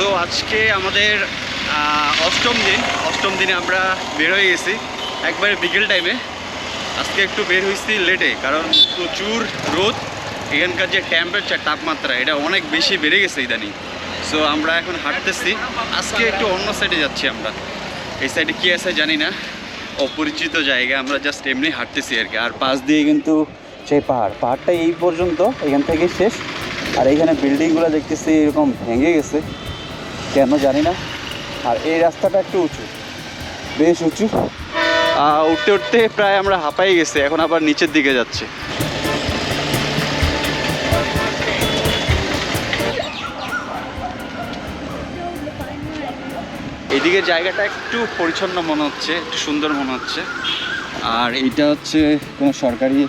So আজকে আমাদের অষ্টম দিনে আমরা বের হয়ে গেছি একবারে বিকেল টাইমে। আজকে একটু বের হয়েছি লেটে, কারণ প্রচুর রোদ। এখানকার যে টেম্পারেচার, তাপমাত্রা, এটা অনেক বেশি বেড়ে গেছে ইদানিং। সো আমরা এখন হাঁটতেছি। আজকে একটু অন্য সাইডে যাচ্ছি আমরা। এই সাইডে কী আছে জানি না, অপরিচিত জায়গা। আমরা জাস্ট এমনি হাঁটতেছি আর কি। আর পাশ দিয়ে কিন্তু সেই পাহাড়টা এই পর্যন্ত, এখান থেকে শেষ। আর এইখানে বিল্ডিংগুলো দেখতেছি এরকম ভেঙে গেছে, কেন জানি না। আর এই রাস্তাটা একটু উঁচু, বেশ উঁচু। উঠতে উঠতে প্রায় আমরা হাঁপাই গেছি, এখন আবার নিচের দিকে যাচ্ছে। এইদিকে জায়গাটা একটু পরিচ্ছন্ন মনে হচ্ছে, একটু সুন্দর মনে হচ্ছে। আর এইটা হচ্ছে কোনো সরকারি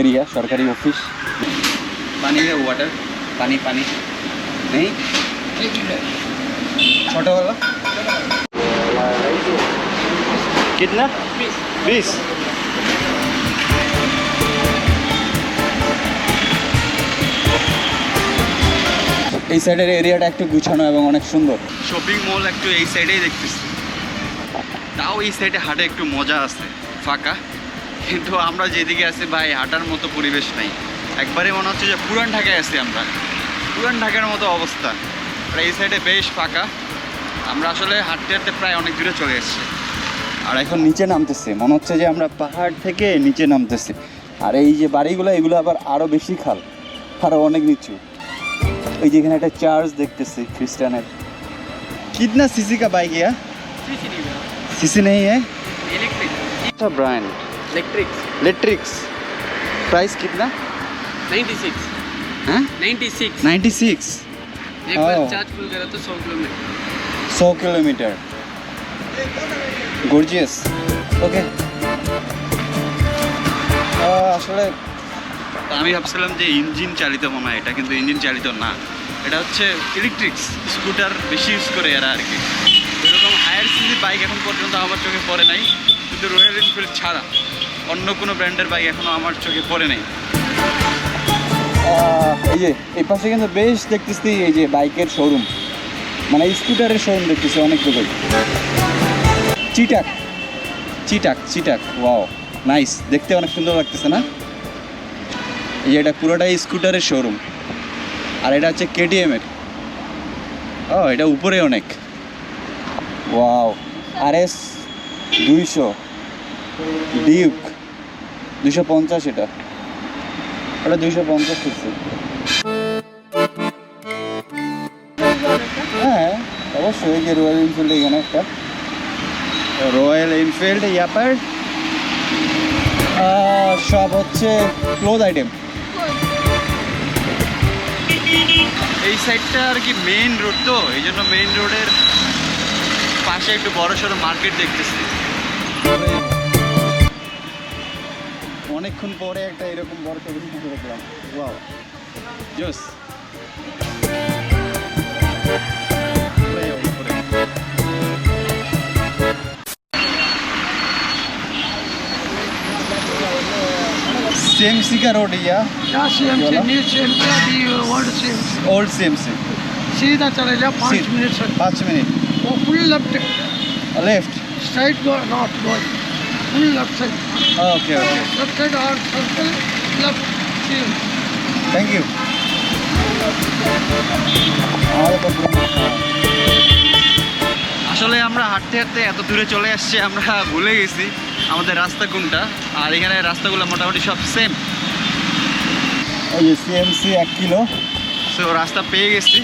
এরিয়া, সরকারি অফিস। পানি ওয়াটার, পানি পানি নেই। ছোট वाला कितना 20। এই সাইডের এরিয়াটা একটু গুছানো এবং অনেক সুন্দর। শপিং মল একটু এই সাইডেই দেখতেছি। তাও এই সাইডে হাঁটে একটু মজা আছে, ফাঁকা। কিন্তু আমরা যেদিকে আছি ভাই, হাঁটার মতো পরিবেশ নাই। একবারে মনে হচ্ছে যে পুরান ঢাকায় আছি আমরা, পুরান ঢাকার মতো অবস্থা। আর এই সাইডে বেশ ফাঁকা। আমরা আসলে হাঁটতে হাঁটতে প্রায় অনেক দূরে চলে এসেছি। আর এখন নিচে নামতেছে, মনে হচ্ছে যে আমরা পাহাড় থেকে নিচে নামতেছি। আর এই যে বাড়িগুলো, এগুলো আবার আরও বেশি খাল, আরও অনেক নিচু। এই যে এখানে একটা চার্চ দেখতেছি খ্রিস্টানের। कितना सीसी का बाइक है? सीसी नहीं है, इलेक्ट्रिक। अच्छा ब्रांड इलेक्ट्रिक्स। प्राइस कितना? 96। हाँ 96 एक बार चार्ज फुल करा तो 100 किलोमीटर। গর্জিয়াস। ওকে। আসলে আমি ভাবছিলাম যে ইঞ্জিন চালিত মনে হয় এটা, কিন্তু ইঞ্জিন চালিত না। এটা হচ্ছে ইলেকট্রিক্স স্কুটার বেশি ইউজ করে এরা আর কি। এরকম হায়ার সিসি বাইক এখন পর্যন্ত আমার চোখে পড়ে নাই, কিন্তু রয়্যাল এনফিল্ড ছাড়া অন্য কোনো ব্র্যান্ডের বাইক এখনও আমার চোখে পড়ে নাই। এই যে এই পাশে কিন্তু বেশ দেখতেছি এই যে বাইকের শোরুম, মানে স্কুটারের শোরুম দেখতেছি অনেকগুলোই। চিটাক ওয়াও, নাইস, দেখতে অনেক সুন্দর লাগতেছে না? এই যে এটা পুরোটাই স্কুটারের শোরুম। আর এটা হচ্ছে কেটিএমের। এটা উপরে অনেক। Wow, RS 200 Duke 250। এটা 250 করছে। হ্যাঁ অবশ্যই, যে রয়্যাল এনফিল্ড, এখানে একটা রয়্যাল এনফিল্ড। ইয়াপার সব হচ্ছে ক্লোথ আইটেম। এই সাইডটা আর কি মেইন রোড, তো এই জন্য মেইন রোডের পাশে একটু বড় সড়ো মার্কেট দেখতেছি। অনেকক্ষণ পরে একটা এরকম বড় টেবিল দেখলাম। ওয়াও, জোস। CMC का रोड है या? CMC न्यू CMC अभी ओल्ड CMC। सीधा चले जाओ 5 मिनट से। 5 मिनट। वो full left left straight go, not go, full left side. Okay okay, left side और सर्कल लेफ्ट। Thank you. আসলে আমরা হাঁটতে হাঁটতে এত দূরে চলে আসছি, আমরা ভুলে গেছি আমাদের রাস্তা কোনটা। আর এখানে রাস্তাগুলো মোটামুটি সব সেম। এই যে CMC 1 কিলো। সো রাস্তা পেয়ে গেছি,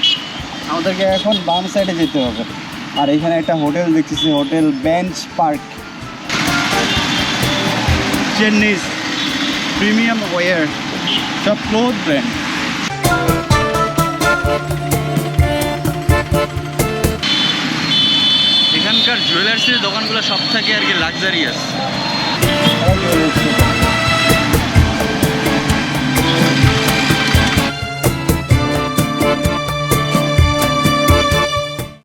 আমাদেরকে এখন বাম সাইডে যেতে হবে। আর এখানে একটা হোটেল দেখতেছি, hotel bench park. Chennai's premium wear, সব ক্লোথ ব্র্যান্ড। এখানকার জুয়েলার্সের দোকানগুলো সব থেকে আর কি লাক্সারিয়াস।